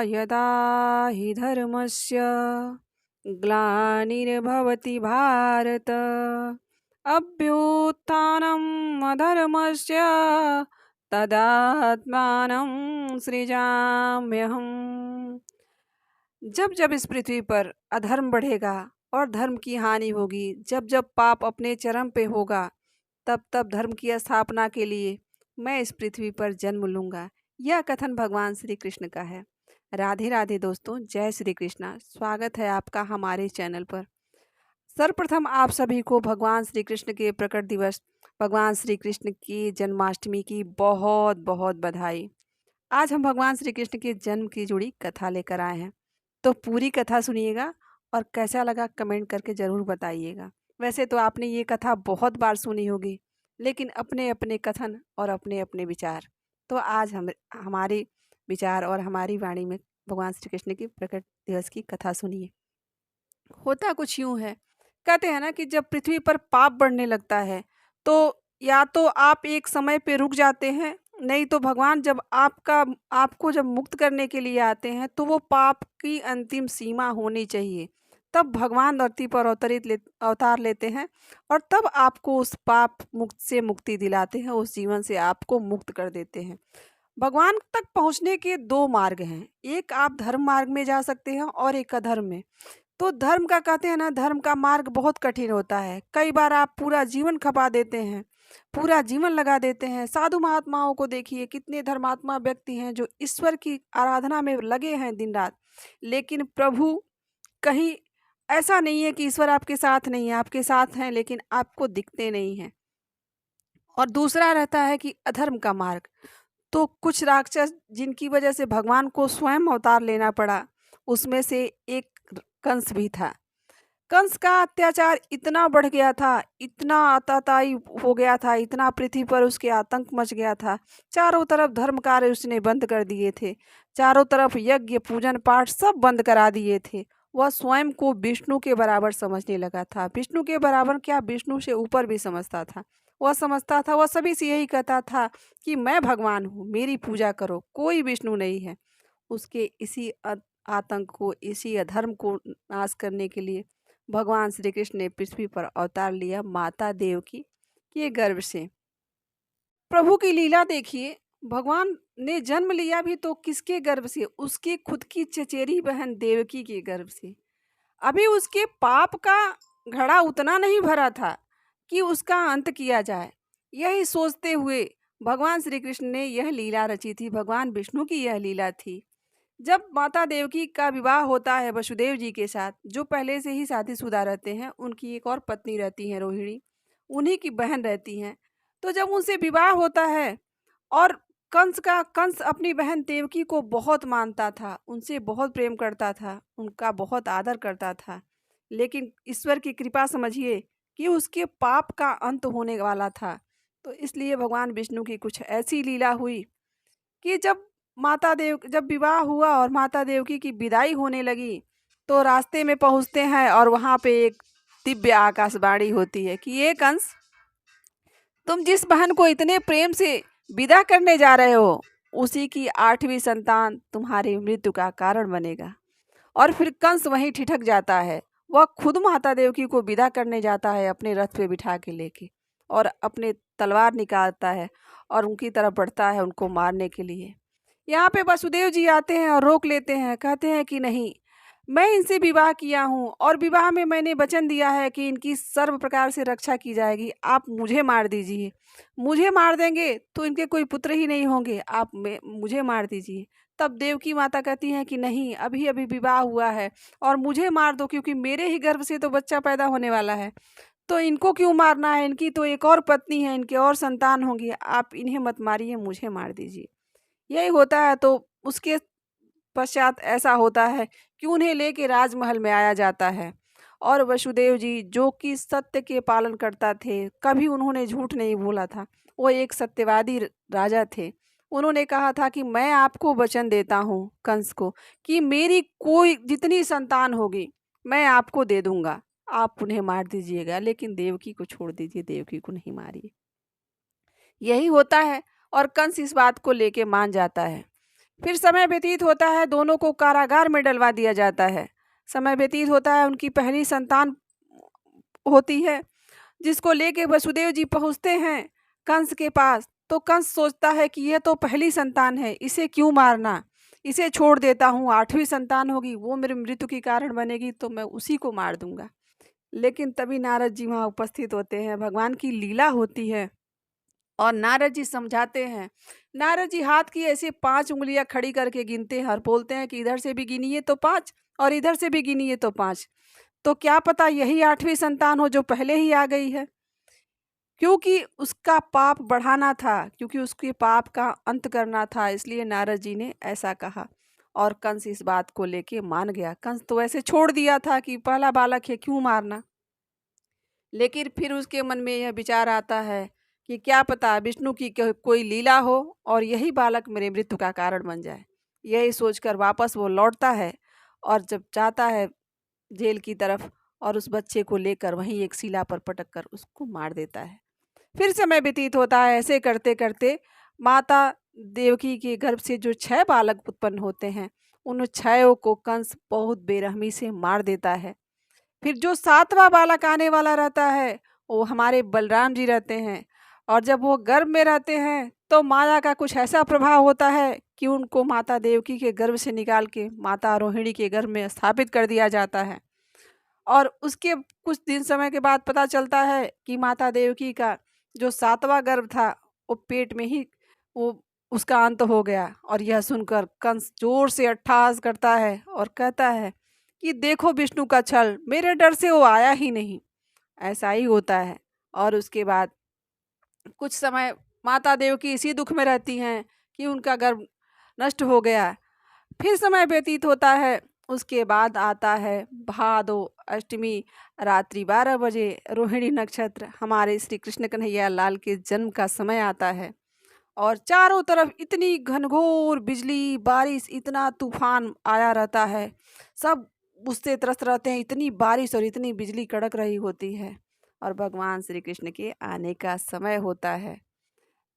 यदा हि धर्मस्य ग्लानिर्भवति भारत अभ्युत्थानम् अधर्मस्य तदात्मानं सृजाम्यहम्। जब जब इस पृथ्वी पर अधर्म बढ़ेगा और धर्म की हानि होगी, जब जब पाप अपने चरम पे होगा, तब तब धर्म की स्थापना के लिए मैं इस पृथ्वी पर जन्म लूँगा। यह कथन भगवान श्री कृष्ण का है। राधे राधे दोस्तों, जय श्री कृष्णा। स्वागत है आपका हमारे चैनल पर। सर्वप्रथम आप सभी को भगवान श्री कृष्ण के प्रकट दिवस, भगवान श्री कृष्ण की जन्माष्टमी की बहुत बहुत बधाई। आज हम भगवान श्री कृष्ण के जन्म की जुड़ी कथा लेकर आए हैं, तो पूरी कथा सुनिएगा और कैसा लगा कमेंट करके ज़रूर बताइएगा। वैसे तो आपने ये कथा बहुत बार सुनी होगी, लेकिन अपने अपने कथन और अपने अपने विचार। तो आज हमारे विचार और हमारी वाणी में भगवान श्री कृष्ण की प्रकट दिवस की कथा सुनिए। होता कुछ यूँ है, कहते हैं ना कि जब पृथ्वी पर पाप बढ़ने लगता है, तो या तो आप एक समय पे रुक जाते हैं, नहीं तो भगवान जब आपको जब मुक्त करने के लिए आते हैं, तो वो पाप की अंतिम सीमा होनी चाहिए। तब भगवान धरती पर अवतार लेते हैं और तब आपको उस पाप मुक्त से मुक्ति दिलाते हैं, उस जीवन से आपको मुक्त कर देते हैं। भगवान तक पहुँचने के दो मार्ग हैं, एक आप धर्म मार्ग में जा सकते हैं और एक अधर्म में। तो धर्म का कहते हैं ना, धर्म का मार्ग बहुत कठिन होता है। कई बार आप पूरा जीवन खपा देते हैं, पूरा जीवन लगा देते हैं। साधु महात्माओं को देखिए, कितने धर्मात्मा व्यक्ति हैं जो ईश्वर की आराधना में लगे हैं दिन रात, लेकिन प्रभु कहीं ऐसा नहीं है कि ईश्वर आपके साथ नहीं है, आपके साथ हैं लेकिन आपको दिखते नहीं हैं। और दूसरा रहता है कि अधर्म का मार्ग। तो कुछ राक्षस जिनकी वजह से भगवान को स्वयं अवतार लेना पड़ा, उसमें से एक कंस भी था। कंस का अत्याचार इतना बढ़ गया था, इतना आतताई हो गया था, इतना पृथ्वी पर उसके आतंक मच गया था। चारों तरफ धर्म कार्य उसने बंद कर दिए थे, चारों तरफ यज्ञ पूजन पाठ सब बंद करा दिए थे। वह स्वयं को विष्णु के बराबर समझने लगा था। विष्णु के बराबर क्या, विष्णु से ऊपर भी समझता था। वह समझता था, वह सभी से यही कहता था कि मैं भगवान हूँ, मेरी पूजा करो, कोई विष्णु नहीं है। उसके इसी आतंक को, इसी अधर्म को नाश करने के लिए भगवान श्री कृष्ण ने पृथ्वी पर अवतार लिया माता देवकी के गर्भ से। प्रभु की लीला देखिए, भगवान ने जन्म लिया भी तो किसके गर्भ से? उसके खुद की चचेरी बहन देवकी के गर्भ से। अभी उसके पाप का घड़ा उतना नहीं भरा था कि उसका अंत किया जाए। यही सोचते हुए भगवान श्री कृष्ण ने यह लीला रची थी। भगवान विष्णु की यह लीला थी। जब माता देवकी का विवाह होता है वसुदेव जी के साथ, जो पहले से ही शादीशुदा रहते हैं, उनकी एक और पत्नी रहती हैं रोहिणी, उन्हीं की बहन रहती हैं। तो जब उनसे विवाह होता है और कंस अपनी बहन देवकी को बहुत मानता था, उनसे बहुत प्रेम करता था, उनका बहुत आदर करता था। लेकिन ईश्वर की कृपा समझिए कि उसके पाप का अंत होने वाला था। तो इसलिए भगवान विष्णु की कुछ ऐसी लीला हुई कि जब विवाह हुआ और माता देवकी की विदाई होने लगी, तो रास्ते में पहुंचते हैं और वहां पे एक दिव्य आकाशवाणी होती है कि ये कंस, तुम जिस बहन को इतने प्रेम से विदा करने जा रहे हो, उसी की 8वीं संतान तुम्हारी मृत्यु का कारण बनेगा। और फिर कंस वहीं ठिठक जाता है। वह खुद माता देवकी को विदा करने जाता है अपने रथ पे बिठा के लेके, और अपने तलवार निकालता है और उनकी तरफ बढ़ता है उनको मारने के लिए। यहाँ पे वसुदेव जी आते हैं और रोक लेते हैं, कहते हैं कि नहीं, मैं इनसे विवाह किया हूँ और विवाह में मैंने वचन दिया है कि इनकी सर्व प्रकार से रक्षा की जाएगी। आप मुझे मार दीजिए, मुझे मार देंगे तो इनके कोई पुत्र ही नहीं होंगे, आप मुझे मार दीजिए। तब देवकी माता कहती हैं कि नहीं, अभी अभी विवाह हुआ है और मुझे मार दो, क्योंकि मेरे ही गर्भ से तो बच्चा पैदा होने वाला है। तो इनको क्यों मारना है? इनकी तो एक और पत्नी है, इनके और संतान होंगे, आप इन्हें मत मारिए, मुझे मार दीजिए। यही होता है। तो उसके पश्चात ऐसा होता है कि उन्हें लेके राजमहल में आया जाता है। और वसुदेव जी जो कि सत्य के पालन करता थे, कभी उन्होंने झूठ नहीं बोला था, वो एक सत्यवादी राजा थे। उन्होंने कहा था कि मैं आपको वचन देता हूँ कंस को कि मेरी कोई जितनी संतान होगी मैं आपको दे दूंगा, आप उन्हें मार दीजिएगा, लेकिन देवकी को छोड़ दीजिए, देवकी को नहीं मारिए। यही होता है और कंस इस बात को लेके मान जाता है। फिर समय व्यतीत होता है, दोनों को कारागार में डलवा दिया जाता है। समय व्यतीत होता है, उनकी पहली संतान होती है, जिसको लेके वसुदेव जी पहुँचते हैं कंस के पास। तो कंस सोचता है कि यह तो पहली संतान है, इसे क्यों मारना, इसे छोड़ देता हूँ, 8वीं संतान होगी वो मेरी मृत्यु की कारण बनेगी तो मैं उसी को मार दूंगा। लेकिन तभी नारद जी वहाँ उपस्थित होते हैं, भगवान की लीला होती है और नारद जी समझाते हैं। नारद जी हाथ की ऐसे 5 उंगलियां खड़ी करके गिनते हैं और बोलते हैं कि इधर से भी गिनिए तो 5 और इधर से भी गिनिए तो 5। तो क्या पता यही 8वीं संतान हो जो पहले ही आ गई है। क्योंकि उसका पाप बढ़ाना था, क्योंकि उसके पाप का अंत करना था, इसलिए नारद जी ने ऐसा कहा। और कंस इस बात को लेके मान गया। कंस तो ऐसे छोड़ दिया था कि पहला बालक है क्यों मारना। लेकिन फिर उसके मन में यह विचार आता है कि क्या पता विष्णु की कोई लीला हो और यही बालक मेरे मृत्यु का कारण बन जाए। यही सोचकर वापस वो लौटता है और जब जाता है जेल की तरफ और उस बच्चे को लेकर वहीं एक शिला पर पटक कर उसको मार देता है। फिर समय व्यतीत होता है, ऐसे करते करते माता देवकी के गर्भ से जो 6 बालक उत्पन्न होते हैं, उन 6 को कंस बहुत बेरहमी से मार देता है। फिर जो 7वां बालक आने वाला रहता है, वो हमारे बलराम जी रहते हैं। और जब वो गर्भ में रहते हैं तो माया का कुछ ऐसा प्रभाव होता है कि उनको माता देवकी के गर्भ से निकाल के माता रोहिणी के गर्भ में स्थापित कर दिया जाता है। और उसके कुछ दिन समय के बाद पता चलता है कि माता देवकी का जो 7वां गर्भ था वो पेट में ही वो उसका अंत हो गया। और यह सुनकर कंस जोर से अट्टहास करता है और कहता है कि देखो विष्णु का छल, मेरे डर से वो आया ही नहीं। ऐसा ही होता है। और उसके बाद कुछ समय माता देवकी इसी दुख में रहती हैं कि उनका गर्भ नष्ट हो गया। फिर समय व्यतीत होता है, उसके बाद आता है भादो अष्टमी, रात्रि 12 बजे रोहिणी नक्षत्र, हमारे श्री कृष्ण कन्हैया लाल के जन्म का समय आता है। और चारों तरफ इतनी घनघोर बिजली बारिश, इतना तूफान आया रहता है, सब उससे त्रस्त रहते हैं। इतनी बारिश और इतनी बिजली कड़क रही होती है और भगवान श्री कृष्ण के आने का समय होता है।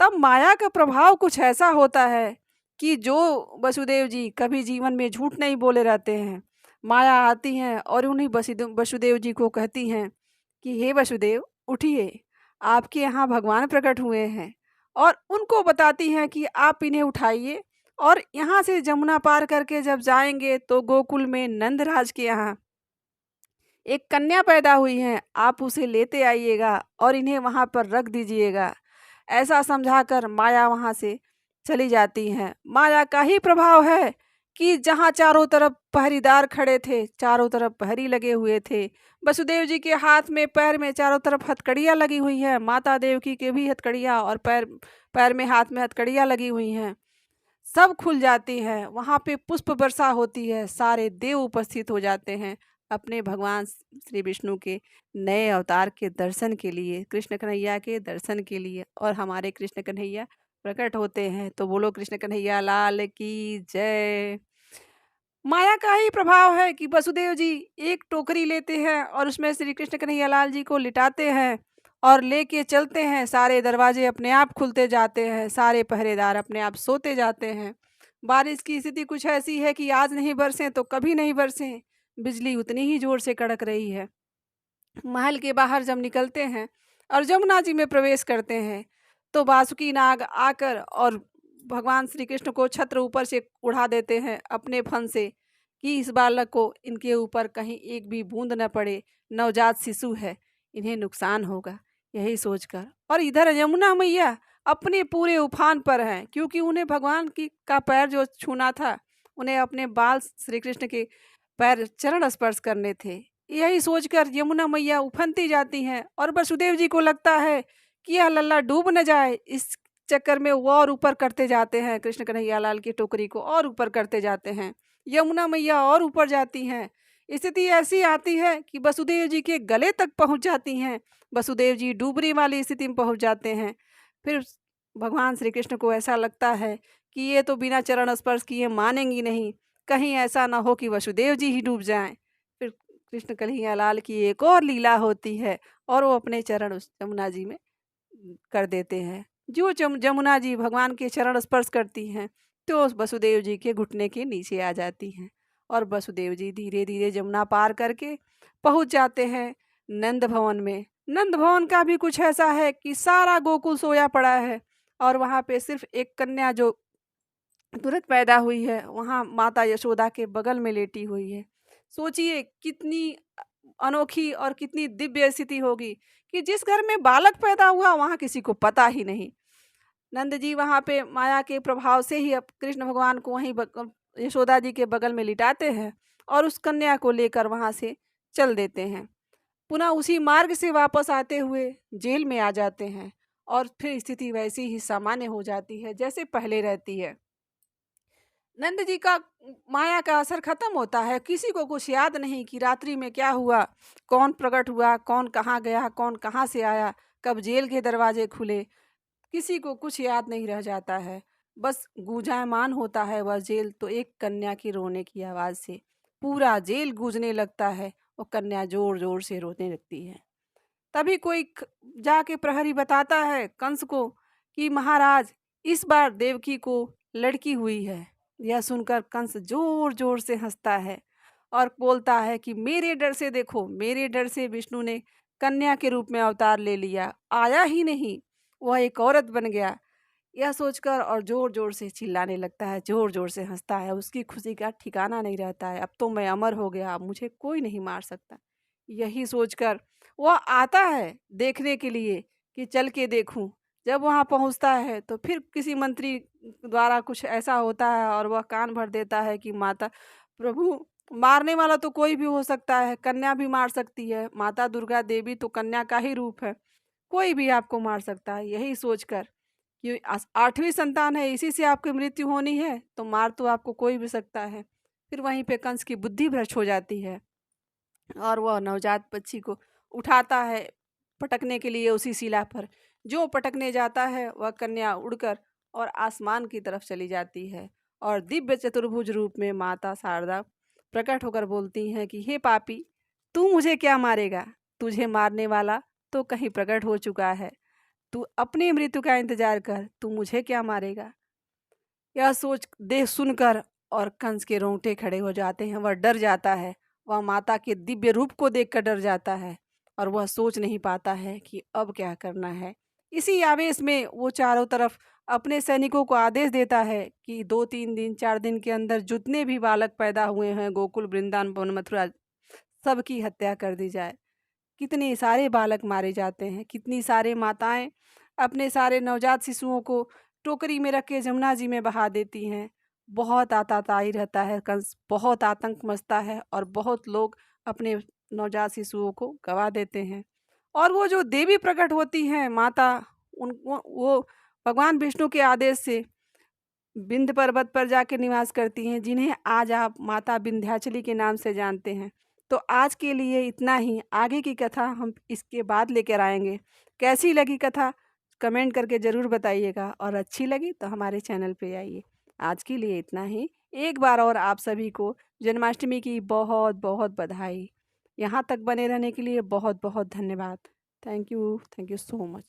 तब माया का प्रभाव कुछ ऐसा होता है कि जो वसुदेव जी कभी जीवन में झूठ नहीं बोले रहते हैं, माया आती हैं और उन्हीं वसुदेव जी को कहती हैं कि हे वसुदेव उठिए, आपके यहाँ भगवान प्रकट हुए हैं। और उनको बताती हैं कि आप इन्हें उठाइए और यहाँ से जमुना पार करके जब जाएंगे तो गोकुल में नंदराज के यहाँ एक कन्या पैदा हुई है, आप उसे लेते आइएगा और इन्हें वहाँ पर रख दीजिएगा। ऐसा समझाकर माया वहाँ से चली जाती हैं। माया का ही प्रभाव है कि जहाँ चारों तरफ पहरेदार खड़े थे, चारों तरफ पहरी लगे हुए थे। वसुदेव जी के हाथ में पैर में चारों तरफ हथकड़ियाँ लगी हुई हैं, माता देवकी के भी हथकड़ियाँ और पैर पैर में हाथ में हथकड़ियाँ लगी हुई हैं। सब खुल जाती हैं, वहाँ पे पुष्प वर्षा होती है, सारे देव उपस्थित हो जाते हैं अपने भगवान श्री विष्णु के नए अवतार के दर्शन के लिए, कृष्ण कन्हैया के दर्शन के लिए। और हमारे कृष्ण कन्हैया प्रकट होते हैं। तो बोलो कृष्ण कन्हैया लाल की जय। माया का ही प्रभाव है कि वसुदेव जी एक टोकरी लेते हैं और उसमें श्री कृष्ण कन्हैया लाल जी को लिटाते हैं और लेके चलते हैं। सारे दरवाजे अपने आप खुलते जाते हैं, सारे पहरेदार अपने आप सोते जाते हैं। बारिश की स्थिति कुछ ऐसी है कि आज नहीं बरसें तो कभी नहीं बरसें, बिजली उतनी ही जोर से कड़क रही है। महल के बाहर जब निकलते हैं और जमुना जी में प्रवेश करते हैं तो वासुकी नाग आकर और भगवान श्री कृष्ण को छत्र ऊपर से उड़ा देते हैं अपने फन से कि इस बालक को इनके ऊपर कहीं एक भी बूंद न पड़े, नवजात शिशु है, इन्हें नुकसान होगा। यही सोचकर और इधर यमुना मैया अपने पूरे उफान पर हैं, क्योंकि उन्हें भगवान की का पैर जो छूना था, उन्हें अपने बाल श्री कृष्ण के पैर चरण स्पर्श करने थे। यही सोचकर यमुना मैया उफनती जाती हैं और वसुदेव जी को लगता है कि यह लल्ला डूब न जाए। इस चक्कर में वो और ऊपर करते जाते हैं, कृष्ण कन्हैया लाल की टोकरी को और ऊपर करते जाते हैं। यमुना मैया और ऊपर जाती हैं। स्थिति ऐसी आती है कि वसुदेव जी के गले तक पहुंच जाती हैं। वसुदेव जी डूबने वाली स्थिति में पहुंच जाते हैं। फिर भगवान श्री कृष्ण को ऐसा लगता है कि ये तो बिना चरण स्पर्श किए मानेंगी नहीं, कहीं ऐसा ना हो कि वसुदेव जी ही डूब जाएं। फिर कृष्ण कन्हैया लाल की एक और लीला होती है और वो अपने चरण उस यमुना जी में कर देते हैं। जो जमुना जी भगवान के चरण स्पर्श करती हैं तो वसुदेव जी के घुटने के नीचे आ जाती हैं और वसुदेव जी धीरे धीरे जमुना पार करके पहुंच जाते हैं नंद भवन में। नंद भवन का भी कुछ ऐसा है कि सारा गोकुल सोया पड़ा है और वहाँ पे सिर्फ एक कन्या जो तुरंत पैदा हुई है, वहाँ माता यशोदा के बगल में लेटी हुई है। सोचिए कितनी अनोखी और कितनी दिव्य स्थिति होगी कि जिस घर में बालक पैदा हुआ वहाँ किसी को पता ही नहीं। नंद जी वहाँ पे माया के प्रभाव से ही अब कृष्ण भगवान को वहीं यशोदा जी के बगल में लिटाते हैं और उस कन्या को लेकर वहाँ से चल देते हैं। पुनः उसी मार्ग से वापस आते हुए जेल में आ जाते हैं और फिर स्थिति वैसी ही सामान्य हो जाती है जैसे पहले रहती है। नंद जी का माया का असर खत्म होता है, किसी को कुछ याद नहीं कि रात्रि में क्या हुआ, कौन प्रकट हुआ, कौन कहाँ गया, कौन कहाँ से आया, कब जेल के दरवाजे खुले, किसी को कुछ याद नहीं रह जाता है। बस गूंजायमान होता है वह जेल तो एक कन्या की रोने की आवाज़ से पूरा जेल गूंजने लगता है। वो कन्या जोर जोर से रोने लगती है। तभी कोई जाके प्रहरी बताता है कंस को कि महाराज इस बार देवकी को लड़की हुई है। यह सुनकर कंस जोर जोर से हंसता है और बोलता है कि मेरे डर से देखो, मेरे डर से विष्णु ने कन्या के रूप में अवतार ले लिया, आया ही नहीं, वह एक औरत बन गया। यह सोचकर और जोर जोर से चिल्लाने लगता है, जोर जोर से हंसता है। उसकी खुशी का ठिकाना नहीं रहता है। अब तो मैं अमर हो गया, अब मुझे कोई नहीं मार सकता। यही सोचकर वह आता है देखने के लिए कि चल के देखूं। जब वहां पहुंचता है तो फिर किसी मंत्री द्वारा कुछ ऐसा होता है और वह कान भर देता है कि माता प्रभु, मारने वाला तो कोई भी हो सकता है, कन्या भी मार सकती है, माता दुर्गा देवी तो कन्या का ही रूप है, कोई भी आपको मार सकता है। यही सोचकर कि आठवीं संतान है, इसी से आपकी मृत्यु होनी है, तो मार तो आपको कोई भी सकता है। फिर वहीं पे कंस की बुद्धि भ्रष्ट हो जाती है और वह नवजात बच्ची को उठाता है पटकने के लिए उसी शिला पर। जो पटकने जाता है वह कन्या उड़कर और आसमान की तरफ चली जाती है और दिव्य चतुर्भुज रूप में माता शारदा प्रकट होकर बोलती हैं कि हे पापी, तू मुझे क्या मारेगा, तुझे मारने वाला तो कहीं प्रकट हो चुका है, तू अपनी मृत्यु का इंतजार कर, तू मुझे क्या मारेगा। यह सोच देख सुनकर और कंस के रोंगटे खड़े हो जाते हैं। वह डर जाता है, वह माता के दिव्य रूप को देखकर डर जाता है और वह सोच नहीं पाता है कि अब क्या करना है। इसी आवेश में वो चारों तरफ अपने सैनिकों को आदेश देता है कि 2-3 दिन 4 दिन के अंदर जितने भी बालक पैदा हुए हैं गोकुल वृंदावन मथुरा, सबकी हत्या कर दी जाए। कितने सारे बालक मारे जाते हैं, कितनी सारे माताएं अपने सारे नवजात शिशुओं को टोकरी में रख के जमुना जी में बहा देती हैं। बहुत आताताई रहता है कंस, बहुत आतंक मचता है और बहुत लोग अपने नवजात शिशुओं को गवा देते हैं। और वो जो देवी प्रकट होती हैं माता, उन वो भगवान विष्णु के आदेश से विंध्य पर्वत पर जाकर निवास करती हैं, जिन्हें आज आप माता विंध्याचली के नाम से जानते हैं। तो आज के लिए इतना ही, आगे की कथा हम इसके बाद लेकर आएंगे। कैसी लगी कथा कमेंट करके ज़रूर बताइएगा और अच्छी लगी तो हमारे चैनल पे आइए। आज के लिए इतना ही। एक बार और आप सभी को जन्माष्टमी की बहुत बहुत बधाई। यहाँ तक बने रहने के लिए बहुत बहुत धन्यवाद। Thank you so much.